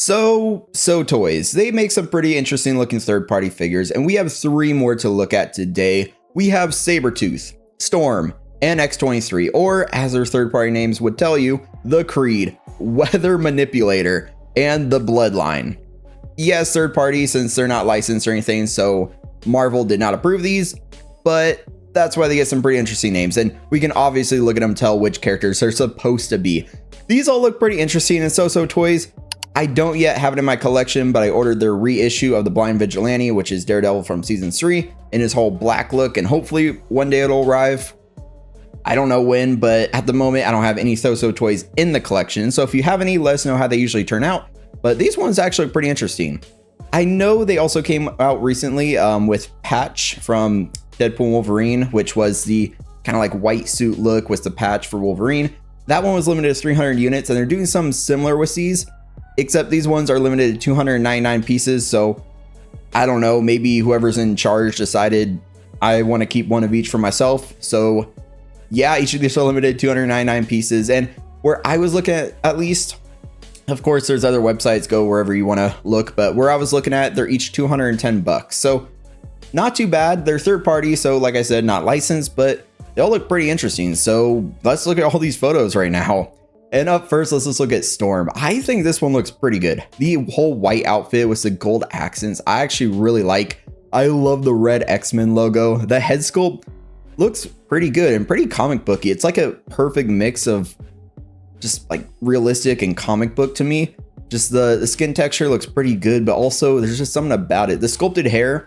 SooSoo Toys. They make some pretty interesting looking third-party figures, and we have 3 more to look at today. We have Sabretooth, Storm, and X-23, or as their third-party names would tell you, the Creed, Weather Manipulator, and the Bloodline. Yes, third-party since they're not licensed or anything, so Marvel did not approve these, but that's why they get some pretty interesting names, and we can obviously look at them, tell which characters they're supposed to be. These all look pretty interesting in SooSoo Toys. I don't yet have it in my collection, but I ordered their reissue of the Blind Vigilante, which is Daredevil from season 3, in his whole black look, and hopefully one day it'll arrive. I don't know when, but at the moment I don't have any SooSoo Toys in the collection, so if you have any, let us know how they usually turn out. But these ones actually look pretty interesting. I know they also came out recently with Patch from Deadpool and Wolverine, which was the kind of like white suit look with the patch for Wolverine. That one was limited to 300 units, and they're doing something similar with these, except these ones are limited to 299 pieces. So I don't know, maybe whoever's in charge decided I want to keep one of each for myself. So yeah, each of these are limited to 299 pieces. And where I was looking at least, of course, there's other websites, go wherever you want to look, but where I was looking at, they're each 210 bucks. So not too bad. They're third party, so like I said, not licensed, but they all look pretty interesting. So let's look at all these photos right now. And up first, let's just look at Storm. I think this one looks pretty good. The whole white outfit with the gold accents, I actually really like. I love the red X-Men logo. The head sculpt looks pretty good and pretty comic booky. It's like a perfect mix of just like realistic and comic book to me. Just the skin texture looks pretty good, but also there's just something about it. The sculpted hair,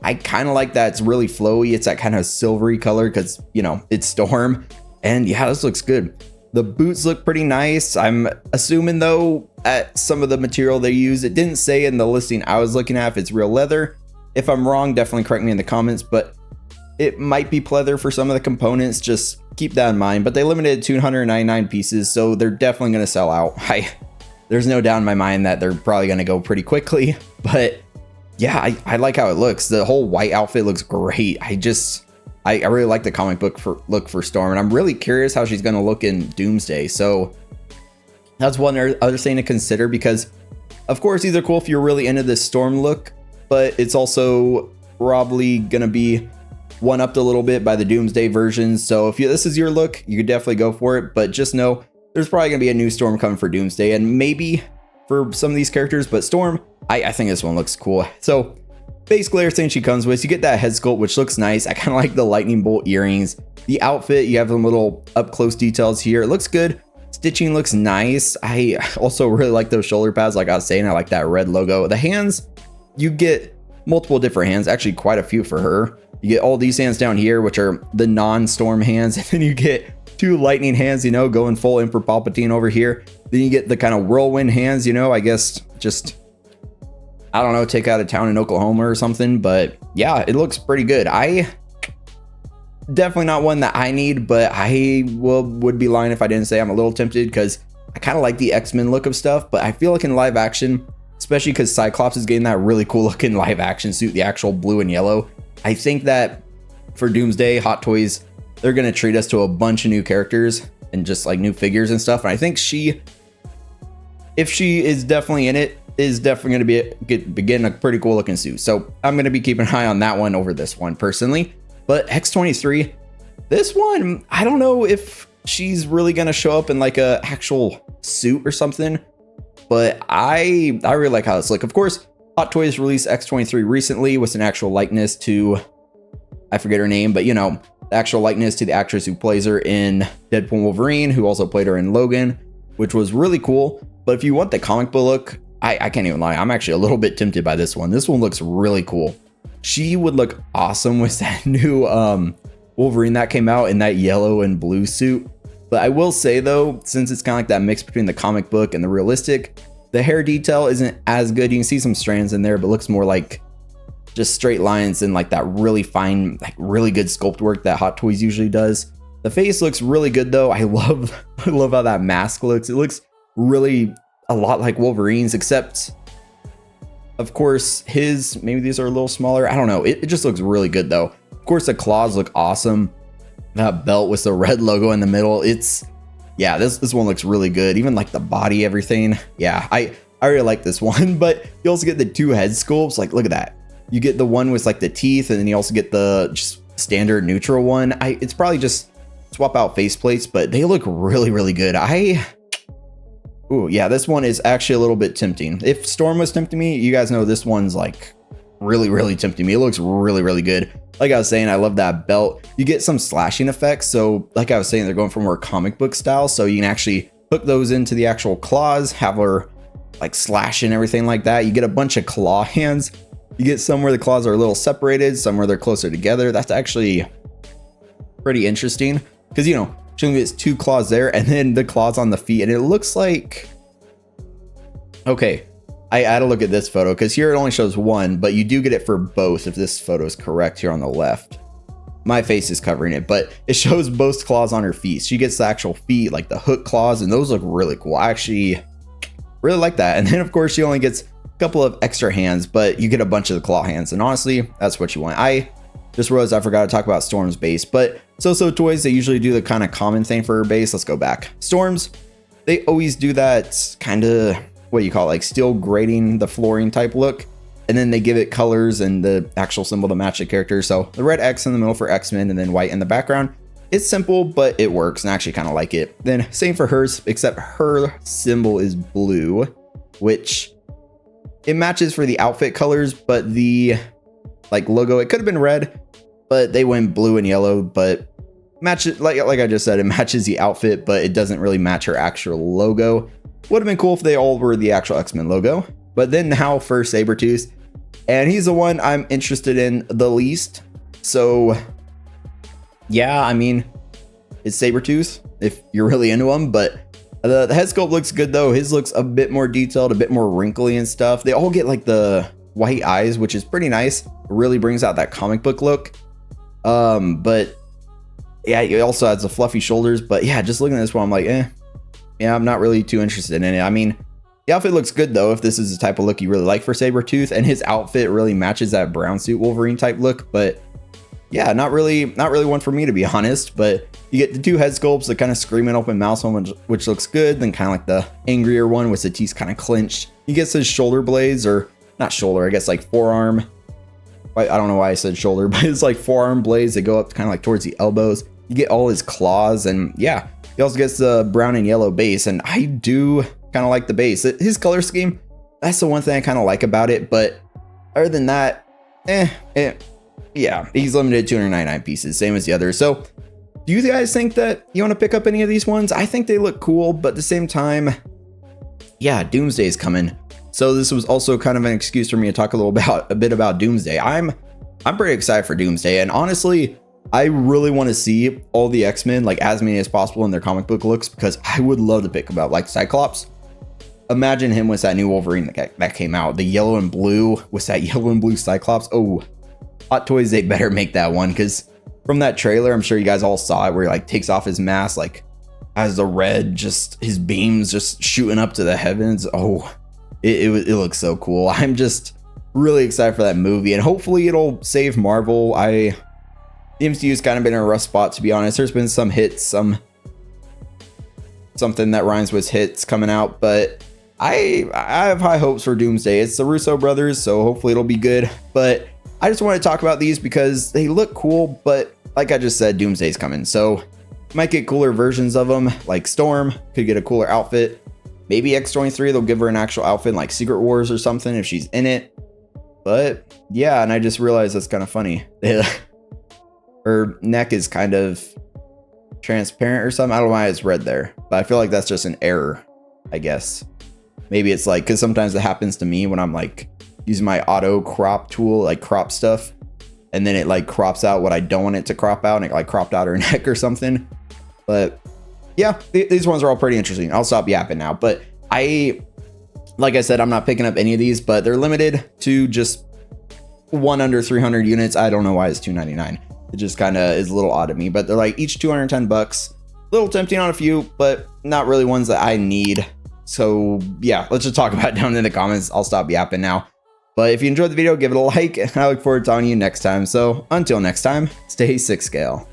I kind of like that. It's really flowy. It's that kind of silvery color because, you know, it's Storm. And yeah, this looks good. The boots look pretty nice. I'm assuming though, at some of the material they use, it didn't say in the listing I was looking at if it's real leather. If I'm wrong, definitely correct me in the comments, but it might be pleather for some of the components. Just keep that in mind. But they limited 299 pieces, so they're definitely going to sell out. There's no doubt in my mind that they're probably going to go pretty quickly. But yeah, I like how it looks. The whole white outfit looks great. I really like the comic book look for Storm, and I'm really curious how she's going to look in Doomsday. So that's one other thing to consider, because of course these are cool if you're really into this Storm look, but it's also probably going to be one-upped a little bit by the Doomsday versions. So if this is your look, you could definitely go for it, but just know there's probably going to be a new Storm coming for Doomsday, and maybe for some of these characters, but Storm, I think this one looks cool. So basically everything she comes with, you get that head sculpt, which looks nice. I kind of like the lightning bolt earrings. The outfit, you have some little up close details here. It looks good. Stitching looks nice. I also really like those shoulder pads. Like I was saying, I like that red logo. The hands, you get multiple different hands, actually quite a few for her. You get all these hands down here, which are the non-Storm hands. And then you get 2 lightning hands, you know, going full Emperor Palpatine over here. Then you get the kind of whirlwind hands, you know, I guess just, I don't know, take out a town in Oklahoma or something. But yeah, it looks pretty good. I definitely not one that I need, but I would be lying if I didn't say I'm a little tempted, because I kind of like the X-Men look of stuff. But I feel like in live action, especially because Cyclops is getting that really cool looking live action suit, the actual blue and yellow, I think that for Doomsday, Hot Toys, they're going to treat us to a bunch of new characters and just like new figures and stuff. And I think if she is definitely in it, is definitely going to be getting a pretty cool looking suit. So I'm going to be keeping an eye on that one over this one personally. But X-23, this one, I don't know if she's really going to show up in like a actual suit or something, but I really like how this looks. Of course, Hot Toys released X-23 recently with an actual likeness to, I forget her name, but you know, the actual likeness to the actress who plays her in Deadpool and Wolverine, who also played her in Logan, which was really cool. But if you want the comic book look, I can't even lie, I'm actually a little bit tempted by this one. This one looks really cool. She would look awesome with that new Wolverine that came out in that yellow and blue suit. But I will say though, since it's kind of like that mix between the comic book and the realistic, the hair detail isn't as good. You can see some strands in there, but looks more like just straight lines and like that really fine, like really good sculpt work that Hot Toys usually does. The face looks really good though. I love how that mask looks. It looks really a lot like Wolverine's, except of course maybe these are a little smaller. I don't know. It just looks really good though. Of course the claws look awesome. That belt with the red logo in the middle. Yeah, this one looks really good. Even like the body, everything. Yeah, I really like this one, but you also get the 2 head sculpts. Like, look at that. You get the one with like the teeth, and then you also get the just standard neutral one. It's probably just swap out faceplates, but they look really, really good. Ooh, yeah, this one is actually a little bit tempting. If Storm was tempting me, you guys know this one's like really, really tempting me. It looks really, really good. Like I was saying, I love that belt. You get some slashing effects. So like I was saying, they're going for more comic book style. So you can actually hook those into the actual claws, have her like slash and everything like that. You get a bunch of claw hands. You get some where the claws are a little separated, some where they're closer together. That's actually pretty interesting because, you know, she only gets 2 claws there and then the claws on the feet. And it looks like, okay, I had to look at this photo because here it only shows 1, but you do get it for both if this photo is correct here on the left. My face is covering it, but it shows both claws on her feet. She gets the actual feet, like the hook claws, and those look really cool. I actually really like that. And then of course she only gets a couple of extra hands, but you get a bunch of the claw hands, and honestly, that's what you want. I just realized I forgot to talk about Storm's base, but SooSoo Toys, they usually do the kind of common thing for her base. Let's go back. Storm's, they always do that kind of, what you call it, like steel grating the flooring type look, and then they give it colors and the actual symbol to match the character. So the red X in the middle for X-Men and then white in the background. It's simple, but it works, and I actually kind of like it. Then same for hers, except her symbol is blue, which it matches for the outfit colors, but the like logo, it could have been red, but they went blue and yellow, but match it, like I just said, it matches the outfit, but it doesn't really match her actual logo. Would have been cool if they all were the actual X-Men logo. But then now for Sabretooth, and he's the one I'm interested in the least. So yeah, I mean, it's Sabretooth if you're really into him, but the head sculpt looks good though. His looks a bit more detailed, a bit more wrinkly and stuff. They all get like the white eyes, which is pretty nice. It really brings out that comic book look. But yeah, it also has the fluffy shoulders. But yeah, just looking at this one, I'm like, yeah, I'm not really too interested in it. I mean, the outfit looks good though, if this is the type of look you really like for Sabretooth, and his outfit really matches that brown suit Wolverine type look. But yeah, not really one for me, to be honest. But you get the 2 head sculpts, the kind of screaming open mouth one, which looks good. Then kind of like the angrier one with the teeth kind of clenched. He gets his shoulder blades, or not shoulder, I guess like forearm. I don't know why I said shoulder, but it's like forearm blades that go up kind of like towards the elbows. You get all his claws, and yeah, he also gets the brown and yellow base, and I do kind of like the base. His color scheme, that's the one thing I kind of like about it, but other than that, yeah, he's limited to 299 pieces, same as the others. So do you guys think that you want to pick up any of these ones? I think they look cool, but at the same time, yeah, Doomsday is coming. So this was also kind of an excuse for me to talk a bit about Doomsday. I'm pretty excited for Doomsday, and honestly, I really want to see all the X-Men, like as many as possible in their comic book looks, because I would love to pick about like Cyclops. Imagine him with that new Wolverine that came out, the yellow and blue with that yellow and blue Cyclops. Oh, Hot Toys, they better make that one, because from that trailer, I'm sure you guys all saw it, where he like takes off his mask, like has the red, just his beams just shooting up to the heavens. Oh, it looks so cool. I'm just really excited for that movie, and hopefully it'll save Marvel. The MCU's kind of been in a rough spot, to be honest. There's been some hits, something that rhymes with hits coming out, but I have high hopes for Doomsday. It's the Russo brothers, so hopefully it'll be good. But I just want to talk about these because they look cool, but like I just said, Doomsday's coming, so might get cooler versions of them. Like Storm could get a cooler outfit. Maybe X-23, they'll give her an actual outfit like Secret Wars or something if she's in it. But yeah, and I just realized that's kind of funny. Her neck is kind of transparent or something. I don't know why it's red there, but I feel like that's just an error, I guess. Maybe it's like, because sometimes it happens to me when I'm like using my auto crop tool, like crop stuff, and then it like crops out what I don't want it to crop out, and it like cropped out her neck or something. But yeah, these ones are all pretty interesting. I'll stop yapping now, but like I said, I'm not picking up any of these, but they're limited to just one under 300 units. I don't know why it's $299. It just kind of is a little odd to me, but they're like each 210 bucks. A little tempting on a few, but not really ones that I need. So yeah, let's just talk about it down in the comments. I'll stop yapping now. But if you enjoyed the video, give it a like, and I look forward to talking to you next time. So until next time, stay 6 scale.